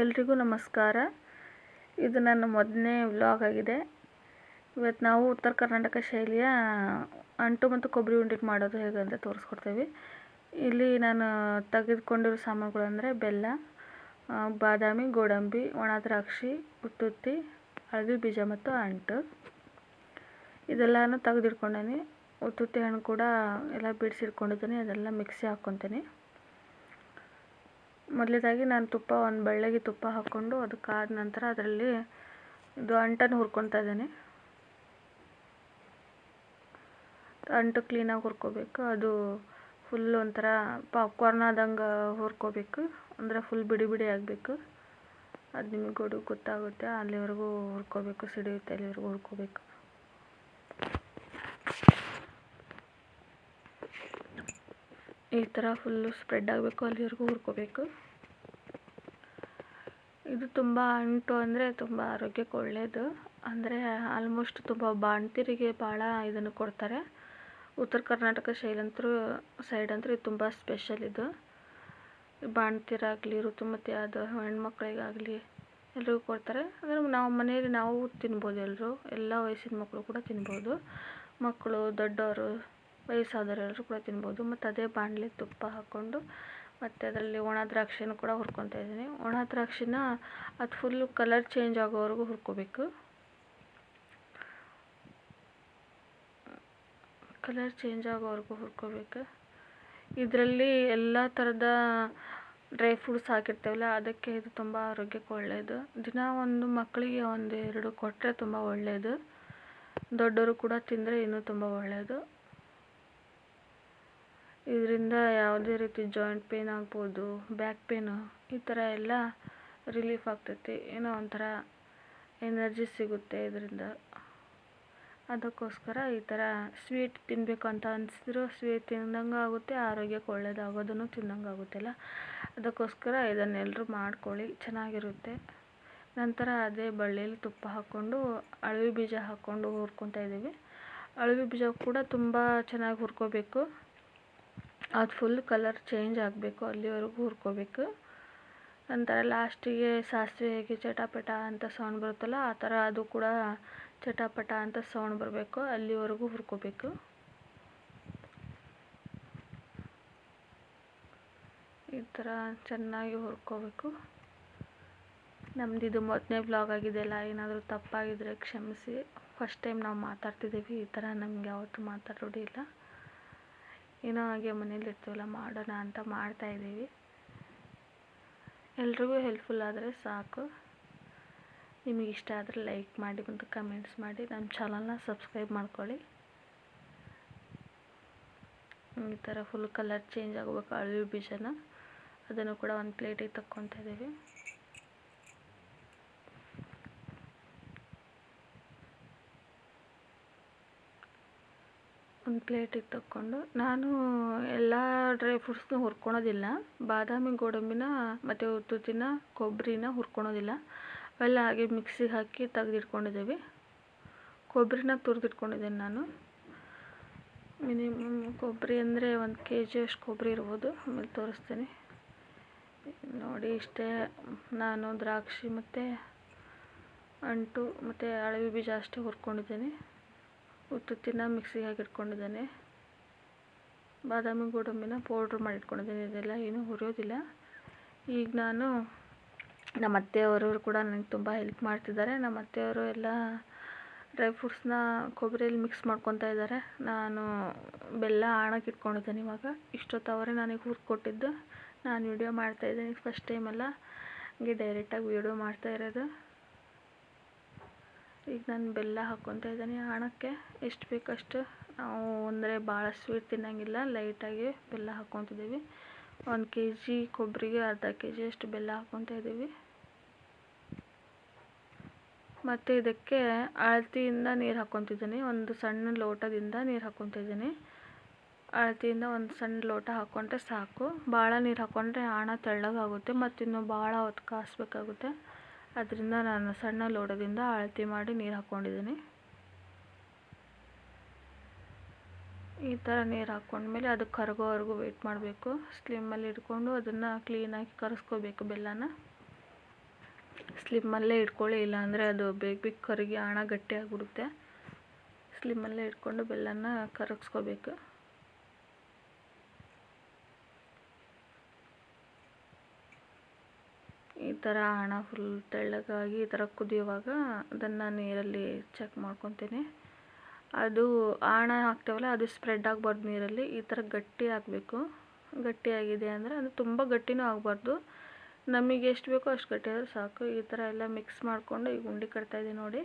ಎಲ್ರಿಗೂ ನಮಸ್ಕಾರ. ಇದು ನನ್ನ ಮೊದಲನೇ ವ್ಲಾಗ್ ಆಗಿದೆ. ಇವತ್ತು ನಾವು ಉತ್ತರ ಕರ್ನಾಟಕ ಶೈಲಿಯ ಅಂಟು ಮತ್ತು ಕೊಬ್ಬರಿ ಉಂಡೆ ಮಾಡೋದು ಹೇಗೆ ಅಂತ ತೋರಿಸ್ಕೊಡ್ತೀವಿ. ಇಲ್ಲಿ ನಾನು ತೆಗೆದುಕೊಂಡಿರೋ ಸಾಮಾನುಗಳು ಅಂದರೆ ಬೆಲ್ಲ, ಬಾದಾಮಿ, ಗೋಡಂಬಿ, ಒಣ ದ್ರಾಕ್ಷಿ, ಉತ್ತುತ್ತಿ, ಹಳದಿ ಬೀಜ ಮತ್ತು ಅಂಟು ಇದೆಲ್ಲನೂ ತೆಗೆದಿಟ್ಕೊಂಡೇನಿ. ಉತ್ತುತ್ತಿ ಹಣ್ಣು ಕೂಡ ಎಲ್ಲ ಬಿಡಿಸಿಟ್ಕೊಂಡಿದ್ದೀನಿ. ಅದೆಲ್ಲ ಮಿಕ್ಸಿ ಹಾಕ್ಕೊತೀನಿ. ಮೊದಲೇದಾಗಿ ನಾನು ಒಂದು ಬಳ್ಳಿಗೆ ತುಪ್ಪ ಹಾಕ್ಕೊಂಡು ಅದಕ್ಕಾದ ನಂತರ ಅದರಲ್ಲಿ ಇದು ಅಂಟನ್ನು ಹುರ್ಕೊತಾ ಇದ್ದೀನಿ. ಅಂಟು ಕ್ಲೀನಾಗಿ ಹುರ್ಕೋಬೇಕು. ಅದು ಫುಲ್ ಒಂಥರ ಪಾಪ್ಕಾರ್ನ್ ಆದಂಗೆ ಹುರ್ಕೋಬೇಕು. ಅಂದರೆ ಫುಲ್ ಬಿಡಿ ಬಿಡಿ ಆಗಬೇಕು. ಅದು ನಿಮಗೆ ಗೊತ್ತಾಗುತ್ತೆ. ಅಲ್ಲಿವರೆಗೂ ಹುರ್ಕೋಬೇಕು. ಸಿಡಿಯುತ್ತೆ ಅಲ್ಲಿವರೆಗೂ ಹುರ್ಕೋಬೇಕು. ಈ ಥರ ಫುಲ್ಲು ಸ್ಪ್ರೆಡ್ ಆಗಬೇಕು. ಅಲ್ಲಿವರೆಗೂ ಹುರ್ಕೋಬೇಕು. ಇದು ತುಂಬ ಅಂಟು ಅಂದರೆ ತುಂಬ ಆರೋಗ್ಯಕ್ಕೆ ಒಳ್ಳೆಯದು. ಅಂದರೆ ಆಲ್ಮೋಸ್ಟ್ ತುಂಬ ಬಾಣ್ತಿರಿಗೆ ಭಾಳ ಇದನ್ನು ಕೊಡ್ತಾರೆ. ಉತ್ತರ ಕರ್ನಾಟಕ ಸೈಡ್ ಅಂತೂ ಇದು ತುಂಬ ಸ್ಪೆಷಲ್. ಇದು ಬಾಣ್ತಿರಾಗಲಿ, ಋತುಮತಿ ಆದ ಹೆಣ್ಮಕ್ಳಿಗಾಗಲಿ ಎಲ್ರಿಗೂ ಕೊಡ್ತಾರೆ. ಅಂದರೆ ನಾವು ಮನೆಯಲ್ಲಿ ನಾವು ತಿನ್ಬೋದು. ಎಲ್ಲ ವಯಸ್ಸಿನ ಮಕ್ಕಳು ಕೂಡ ತಿನ್ಬೋದು. ಮಕ್ಕಳು, ದೊಡ್ಡವರು, ವಯಸ್ಸಾದವರು ಎಲ್ಲರೂ ಕೂಡ ತಿನ್ಬೋದು. ಮತ್ತು ಅದೇ ಬಾಣಲೆ ತುಪ್ಪ ಹಾಕ್ಕೊಂಡು ಮತ್ತು ಅದರಲ್ಲಿ ಒಣ ದ್ರಾಕ್ಷಿನೂ ಕೂಡ ಹುರ್ಕೊತಾ ಇದ್ದೀನಿ. ಒಣ ದ್ರಾಕ್ಷಿನ ಅದು ಫುಲ್ಲು ಕಲರ್ ಚೇಂಜ್ ಆಗೋವರೆಗೂ ಹುರ್ಕೋಬೇಕು. ಇದರಲ್ಲಿ ಎಲ್ಲ ಥರದ ಡ್ರೈ ಫ್ರೂಟ್ಸ್ ಹಾಕಿರ್ತೇವಲ್ಲ, ಅದಕ್ಕೆ ಇದು ತುಂಬ ಆರೋಗ್ಯಕ್ಕೆ ಒಳ್ಳೆಯದು. ದಿನ ಒಂದು ಮಕ್ಕಳಿಗೆ 1-2 ಕೊಟ್ಟರೆ ತುಂಬ ಒಳ್ಳೆಯದು. ದೊಡ್ಡವರು ಕೂಡ ತಿಂದರೆ ಇನ್ನೂ ತುಂಬ ಒಳ್ಳೆಯದು. ಇದರಿಂದ ಯಾವುದೇ ರೀತಿ ಜಾಯಿಂಟ್ ಪೇನ್ ಆಗ್ಬೋದು, ಬ್ಯಾಕ್ ಪೇನು, ಈ ಥರ ಎಲ್ಲ ರಿಲೀಫ್ ಆಗ್ತೈತಿ. ಏನೋ ಒಂಥರ ಎನರ್ಜಿ ಸಿಗುತ್ತೆ ಇದರಿಂದ. ಅದಕ್ಕೋಸ್ಕರ ಈ ಥರ ಸ್ವೀಟ್ ತಿನ್ನಬೇಕು ಅಂತ ಅನಿಸಿದ್ರು ಸ್ವೀಟ್ ತಿಂದಂಗೆ ಆಗುತ್ತೆ, ಆರೋಗ್ಯಕ್ಕೆ ಒಳ್ಳೆಯದಾಗೋದನ್ನು ತಿಂದಂಗೆ ಆಗುತ್ತಲ್ಲ. ಅದಕ್ಕೋಸ್ಕರ ಇದನ್ನೆಲ್ಲರೂ ಮಾಡ್ಕೊಳ್ಳಿ, ಚೆನ್ನಾಗಿರುತ್ತೆ. ನಂತರ ಅದೇ ಬಳ್ಳಿಯಲ್ಲಿ ತುಪ್ಪ ಹಾಕ್ಕೊಂಡು ಅಳವಿ ಬೀಜ ಹಾಕ್ಕೊಂಡು ಹುರ್ಕೊತಾ ಇದ್ದೀವಿ. ಅಳವಿ ಬೀಜ ಕೂಡ ತುಂಬ ಚೆನ್ನಾಗಿ ಹುರ್ಕೋಬೇಕು. ಅದು ಫುಲ್ ಕಲರ್ ಚೇಂಜ್ ಆಗಬೇಕು, ಅಲ್ಲಿವರೆಗೂ ಹುರ್ಕೋಬೇಕು. ನಂತರ ಲಾಸ್ಟಿಗೆ ಸಾಸಿವೆ ಹೇಗೆ ಚಟಾಪಟ ಅಂತ ಸೌಂಡ್ ಬರುತ್ತಲ್ಲ, ಆ ಥರ ಅದು ಕೂಡ ಚಟಾಪಟ ಅಂತ ಸೌಂಡ್ ಬರಬೇಕು, ಅಲ್ಲಿವರೆಗೂ ಹುರ್ಕೋಬೇಕು. ಈ ಥರ ಚೆನ್ನಾಗಿ ಹುರ್ಕೋಬೇಕು. ನಮ್ದು ಇದು ಮೊದಲನೇ ವ್ಲಾಗ್ ಆಗಿದೆಯಲ್ಲ, ಏನಾದರೂ ತಪ್ಪಾಗಿದ್ದರೆ ಕ್ಷಮಿಸಿ. ಫಸ್ಟ್ ಟೈಮ್ ನಾವು ಮಾತಾಡ್ತಿದ್ದೀವಿ. ಈ ಥರ ನಮ್ಗೆ ಯಾವತ್ತೂ ಮಾತಾಡೋದೇ ಇಲ್ಲ. ಏನೋ ಹಾಗೆ ಮನೇಲಿ ಇರ್ತೀವಲ್ಲ, ಮಾಡೋಣ ಅಂತ ಮಾಡ್ತಾಯಿದ್ದೀವಿ. ಎಲ್ರಿಗೂ ಹೆಲ್ಪ್ಫುಲ್ ಆದರೆ ಸಾಕು. ನಿಮಗೆ ಇಷ್ಟ ಆದರೆ ಲೈಕ್ ಮಾಡಿ ಮತ್ತು ಕಮೆಂಟ್ಸ್ ಮಾಡಿ. ನಮ್ಮ ಚಾನಲ್ನ ಸಬ್ಸ್ಕ್ರೈಬ್ ಮಾಡ್ಕೊಳ್ಳಿ. ಈ ಥರ ಫುಲ್ ಕಲರ್ ಚೇಂಜ್ ಆಗಬೇಕು ಅಳವಿ ಬೀಜನ. ಅದನ್ನು ಕೂಡ ಒಂದು ಪ್ಲೇಟಿಗೆ ತಕ್ಕೊತಾ ಇದ್ದೀವಿ. ಒಂದು ಪ್ಲೇಟಿಗೆ ತಕ್ಕೊಂಡು ನಾನು ಎಲ್ಲ ಡ್ರೈ ಫ್ರೂಟ್ಸ್ನ ಹುರ್ಕೊಳೋದಿಲ್ಲ. ಬಾದಾಮಿ, ಗೋಡಂಬಿನ ಮತ್ತು ಉತ್ತುತ್ತಿನ, ಕೊಬ್ಬರಿನ ಹುರ್ಕೊಳೋದಿಲ್ಲ. ಅವೆಲ್ಲ ಹಾಗೆ ಮಿಕ್ಸಿಗೆ ಹಾಕಿ ತೆಗೆದಿಟ್ಕೊಂಡಿದ್ದೀವಿ. ಕೊಬ್ಬರಿನ ತುರಿದಿಟ್ಕೊಂಡಿದ್ದೀನಿ ನಾನು. ಮಿನಿಮಮ್ ಕೊಬ್ಬರಿ ಅಂದರೆ 1 kg ಅಷ್ಟು ಕೊಬ್ಬರಿ ಇರ್ಬೋದು. ಆಮೇಲೆ ತೋರಿಸ್ತೀನಿ ನೋಡಿ. ಇಷ್ಟೇ. ನಾನು ದ್ರಾಕ್ಷಿ ಮತ್ತು ಅಂಟು ಮತ್ತು ಅಳವಿ ಬೀಜ ಅಷ್ಟೇ ಹುರ್ಕೊಂಡಿದ್ದೀನಿ. ಉತ್ತುತ್ತಿನ ಮಿಕ್ಸಿಗೆ ಹಾಕಿಟ್ಕೊಂಡಿದ್ದೇನೆ. ಬಾದಾಮಿ, ಗೋಡಂಬಿನ ಪೌಡ್ರ್ ಮಾಡಿಟ್ಕೊಂಡಿದ್ದೀನಿ. ಇದೆಲ್ಲ ಏನೂ ಹುರಿಯೋದಿಲ್ಲ. ಈಗ ನಾನು ನಮ್ಮ ಅತ್ತೆಯವರು ಕೂಡ ನನಗೆ ತುಂಬ ಹೆಲ್ಪ್ ಮಾಡ್ತಿದ್ದಾರೆ. ನಮ್ಮ ಅತ್ತೆಯವರು ಎಲ್ಲ ಡ್ರೈ ಫ್ರೂಟ್ಸ್ನ ಕೊಬ್ಬರಿಯಲ್ಲಿ ಮಿಕ್ಸ್ ಮಾಡ್ಕೊತಾ ಇದ್ದಾರೆ. ನಾನು ಬೆಲ್ಲ ಆಣಕ್ಕೆ ಇಟ್ಕೊಂಡಿದ್ದೇನೆ. ಇವಾಗ ಇಷ್ಟೊತ್ತು ಅವರೇ ನನಗೆ ಹುರ್ಕೊಟ್ಟಿದ್ದು. ನಾನು ವಿಡಿಯೋ ಮಾಡ್ತಾಯಿದ್ದೀನಿ. ಫಸ್ಟ್ ಟೈಮೆಲ್ಲ ಹಂಗೆ ಡೈರೆಕ್ಟಾಗಿ ವಿಡಿಯೋ ಮಾಡ್ತಾ ಇರೋದು. ಈಗ ನಾನು ಬೆಲ್ಲ ಹಾಕ್ಕೊತಾ ಇದ್ದೀನಿ ಆಣಕ್ಕೆ. ಎಷ್ಟು ಬೇಕಷ್ಟು. ನಾವು ಅಂದರೆ ಭಾಳ ಸ್ವೀಟ್ ತಿನ್ನೋಂಗಿಲ್ಲ, ಲೈಟಾಗಿ ಬೆಲ್ಲ ಹಾಕ್ಕೊತಿದ್ದೀವಿ. 1 kg ಕೊಬ್ಬರಿಗೆ ಅರ್ಧ kg ಅಷ್ಟು ಬೆಲ್ಲ ಹಾಕ್ಕೊತಾ ಇದ್ದೀವಿ. ಮತ್ತು ಇದಕ್ಕೆ ಅಳತೆಯಿಂದ ನೀರು ಹಾಕ್ಕೊತಿದ್ದೀನಿ. ಒಂದು ಸಣ್ಣ ಲೋಟದಿಂದ ನೀರು ಹಾಕ್ಕೊತಾ ಇದ್ದೀನಿ. ಅಳತೆಯಿಂದ ಒಂದು ಸಣ್ಣ ಲೋಟ ಹಾಕ್ಕೊಂಡ್ರೆ ಸಾಕು. ಭಾಳ ನೀರು ಹಾಕ್ಕೊಂಡ್ರೆ ಆಣ ತೆಳ್ಳಗಾಗುತ್ತೆ ಮತ್ತು ಇನ್ನೂ ಭಾಳ ಹೊತ್ತು ಕಾಯಿಸ್ಬೇಕಾಗುತ್ತೆ. ಅದರಿಂದ ನಾನು ಸಣ್ಣ ಲೋಟದಿಂದ ಅಳತೆ ಮಾಡಿ ನೀರು ಹಾಕ್ಕೊಂಡಿದ್ದೀನಿ. ಈ ಥರ ನೀರು ಹಾಕ್ಕೊಂಡ್ಮೇಲೆ ಅದು ಕರಗೋವರೆಗೂ ವೆಯ್ಟ್ ಮಾಡಬೇಕು. ಸ್ಲಿಮ್ಮಲ್ಲಿ ಇಟ್ಕೊಂಡು ಅದನ್ನು ಕ್ಲೀನಾಗಿ ಕರಗಿಸ್ಕೋಬೇಕು ಬೆಲ್ಲನ. ಸ್ಲಿಮ್ಮಲ್ಲೇ ಇಟ್ಕೊಳ್ಳಿ, ಇಲ್ಲಾಂದರೆ ಅದು ಬೇಗ ಬೇಗ ಕರಗಿ ಹಣ ಗಟ್ಟಿ ಆಗಿಬಿಡುತ್ತೆ. ಸ್ಲಿಮ್ಮಲ್ಲೇ ಇಟ್ಕೊಂಡು ಬೆಲ್ಲನ ಕರಗಿಸ್ಕೋಬೇಕು. ಈ ಥರ ಹಣ ಫುಲ್ ತೆಳ್ಳಗಾಗಿ ಈ ಥರ ಕುದಿಯುವಾಗ ಅದನ್ನು ನೀರಲ್ಲಿ ಚೆಕ್ ಮಾಡ್ಕೊತೀನಿ. ಅದು ಹಣ ಹಾಕ್ತೇವಲ್ಲ ಅದು ಸ್ಪ್ರೆಡ್ ಆಗಬಾರ್ದು ನೀರಲ್ಲಿ, ಈ ಥರ ಗಟ್ಟಿ ಆಗಬೇಕು. ಗಟ್ಟಿಯಾಗಿದೆ ಅಂದರೆ ಅದು ತುಂಬ ಗಟ್ಟಿನೂ ಆಗಬಾರ್ದು, ನಮಗೆ ಎಷ್ಟು ಬೇಕೋ ಅಷ್ಟು ಗಟ್ಟಿ ಆದರೆ ಸಾಕು. ಈ ಥರ ಎಲ್ಲ ಮಿಕ್ಸ್ ಮಾಡಿಕೊಂಡು ಈಗ ಉಂಡೆ ಕಟ್ತಾಯಿದ್ದೀನಿ ನೋಡಿ.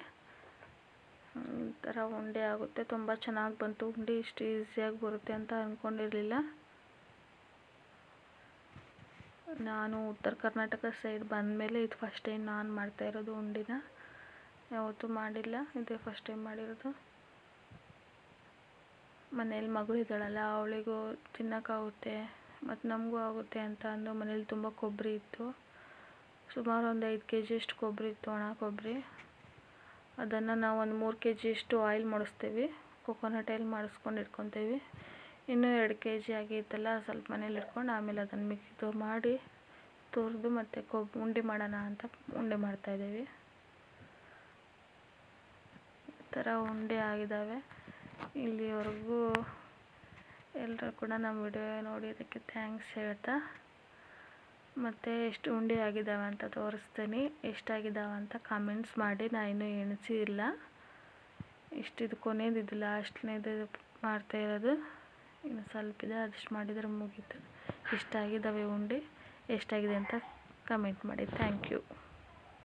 ಈ ಥರ ಉಂಡೆ ಆಗುತ್ತೆ. ತುಂಬ ಚೆನ್ನಾಗಿ ಬಂತು ಉಂಡೆ, ಇಷ್ಟು ಈಸಿಯಾಗಿ ಬರುತ್ತೆ ಅಂತ ಅಂದ್ಕೊಂಡಿರಲಿಲ್ಲ. ನಾನು ಉತ್ತರ ಕರ್ನಾಟಕ ಸೈಡ್ ಬಂದಮೇಲೆ ಇದು ಫಸ್ಟ್ ಟೈಮ್ ನಾನು ಮಾಡ್ತಾಯಿರೋದು ಉಂಡೆನ. ಯಾವತ್ತೂ ಮಾಡಿಲ್ಲ, ಇದೇ ಫಸ್ಟ್ ಟೈಮ್ ಮಾಡಿರೋದು. ಮನೇಲಿ ಮಗಳಿದ್ದಾಳಲ್ಲ, ಅವಳಿಗೂ ತಿನ್ನೋಕ್ಕಾಗುತ್ತೆ ಮತ್ತು ನಮಗೂ ಆಗುತ್ತೆ ಅಂತ ಅಂದು ಮನೇಲಿ ತುಂಬ ಕೊಬ್ಬರಿ ಇತ್ತು. ಸುಮಾರು ಒಂದು 5 kg ಅಷ್ಟು ಕೊಬ್ಬರಿ ಇತ್ತು, ಒಣ ಕೊಬ್ಬರಿ. ಅದನ್ನು ನಾವು ಒಂದು 3 kg ಅಷ್ಟು ಆಯಿಲ್ ಮಾಡಿಸ್ತೀವಿ, ಕೊಕೊನಟ್ ಆಯಿಲ್ ಮಾಡಿಸ್ಕೊಂಡು ಇಟ್ಕೊತೀವಿ. ಇನ್ನೂ 2 kg ಆಗಿತ್ತಲ್ಲ, ಸ್ವಲ್ಪ ಮನೇಲಿ ಇಟ್ಕೊಂಡು ಆಮೇಲೆ ಅದನ್ನು ಮಿಕ್ಸ್ ಮಾಡಿ ತುರಿದು ಮತ್ತು ಉಂಡೆ ಮಾಡೋಣ ಅಂತ ಉಂಡೆ ಮಾಡ್ತಾಯಿದ್ದೀವಿ. ಈ ಥರ ಉಂಡೆ ಆಗಿದ್ದಾವೆ. ಇಲ್ಲಿವರೆಗೂ ಎಲ್ಲರೂ ಕೂಡ ನಮ್ಮ ವಿಡಿಯೋ ನೋಡಿದ್ದಕ್ಕೆ ಥ್ಯಾಂಕ್ಸ್ ಹೇಳ್ತಾ, ಮತ್ತು ಎಷ್ಟು ಉಂಡೆ ಆಗಿದ್ದಾವೆ ಅಂತ ತೋರಿಸ್ತೀನಿ. ಎಷ್ಟಾಗಿದ್ದಾವೆ ಅಂತ ಕಾಮೆಂಟ್ಸ್ ಮಾಡಿ. ನಾನು ಇನ್ನೂ ಎಣಿಸಿಲ್ಲ, ಇಷ್ಟಿದು ಕೊನೆಯದಿದ್ದು ಲಾಸ್ಟ್ನೇದು ಮಾಡ್ತಾಯಿರೋದು. ಇನ್ನು ಸ್ವಲ್ಪ ಇದೆ, ಅದಷ್ಟು ಮಾಡಿದರೆ ಮುಗೀತು. ಇಷ್ಟಾಗಿದ್ದಾವೆ ಉಂಡೆ. ಎಷ್ಟಾಗಿದೆ ಅಂತ ಕಮೆಂಟ್ ಮಾಡಿ. Thank you.